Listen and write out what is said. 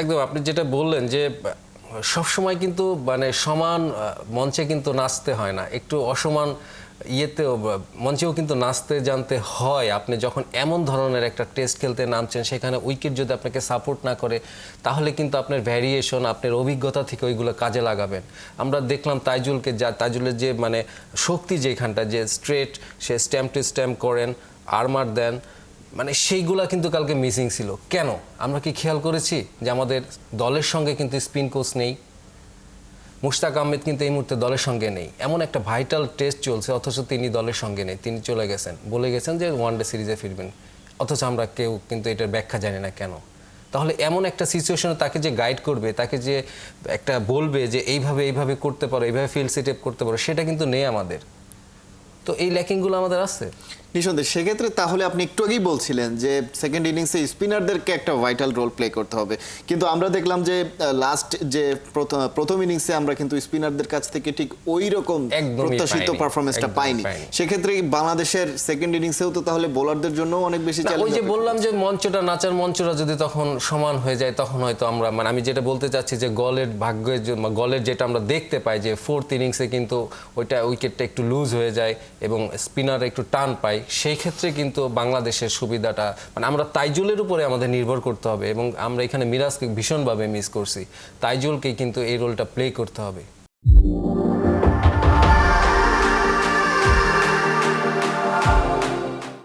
একদম আপনি যেটা বললেন যে সবসময় কিন্তু মানে সমান মঞ্চে কিন্তু নাচতে হয় না, একটু অসমান ইয়েতেও মঞ্চেও কিন্তু নাচতে জানতে হয়। আপনি যখন এমন ধরনের একটা টেস্ট খেলতে নামছেন, সেখানে উইকেট যদি আপনাকে সাপোর্ট না করে, তাহলে কিন্তু আপনার ভ্যারিয়েশন, আপনার অভিজ্ঞতা থেকে ওইগুলো কাজে লাগাবেন। আমরা দেখলাম তাইজুলকে, তাইজুলের যে মানে শক্তি যেখানটা, যে স্ট্রেট সে স্ট্যাম্প টু স্ট্যাম্প করেন, আর্মার দেন, মানে সেইগুলা কিন্তু কালকে মিসিং ছিল। কেন? আমরা কি খেয়াল করেছি যে আমাদের দলের সঙ্গে কিন্তু স্পিন কোচ নেই? মুশতাক আহমেদ কিন্তু এই মুহূর্তে দলের সঙ্গে নেই। এমন একটা ভাইটাল টেস্ট চলছে, অথচ তিনি দলের সঙ্গে নেই। তিনি চলে গেছেন, বলে গেছেন যে ওয়ানডে সিরিজে ফিরবেন, অথচ আমরা কেউ কিন্তু এটার ব্যাখ্যা জানি না কেন। তাহলে এমন একটা সিচুয়েশনে তাকে যে গাইড করবে, তাকে যে একটা বলবে যে এইভাবে এইভাবে করতে পারো, এইভাবে ফিল্ড সেট আপ করতে পারো, সেটা কিন্তু নেই আমাদের। তো এই ল্যাকিংগুলো আমাদের আছে নিঃসন্দেহে। সেক্ষেত্রে তাহলে আপনি একটু আগেই বলছিলেন যে সেকেন্ড ইনিংসে স্পিনারদেরকে একটা ভাইটাল রোল প্লে করতে হবে, কিন্তু আমরা দেখলাম যে লাস্ট যে প্রথম ইনিংসে আমরা কিন্তু স্পিনারদের কাছ থেকে ঠিক ওই রকম প্রত্যাশিত পারফরমেন্সটা পাইনি। সেক্ষেত্রে বাংলাদেশের সেকেন্ড ইনিংসেও তো তাহলে বোলারদের জন্য অনেক বেশি চ্যালেঞ্জ। ওই যে বললাম যে মঞ্চটা, নাচার মঞ্চটা যদি তখন সমান হয়ে যায়, তখন হয়তো আমরা, মানে আমি যেটা বলতে চাচ্ছি যে গলের ভাগ্যের, গলের যেটা আমরা দেখতে পাই যে ফোর্থ ইনিংসে কিন্তু ওইটা উইকেটটা একটু লুজ হয়ে যায় এবং স্পিনার একটু টান পায়, সেই ক্ষেত্রে কিন্তু বাংলাদেশের সুবিধাটা, মানে আমরা তাইজুলের উপরে আমাদের নির্ভর করতে হবে। এবং আমরা এখানে মিরাজকে ভীষণভাবে মিস করছি। তাইজুলকে কিন্তু এই রোলটা প্লে করতে হবে।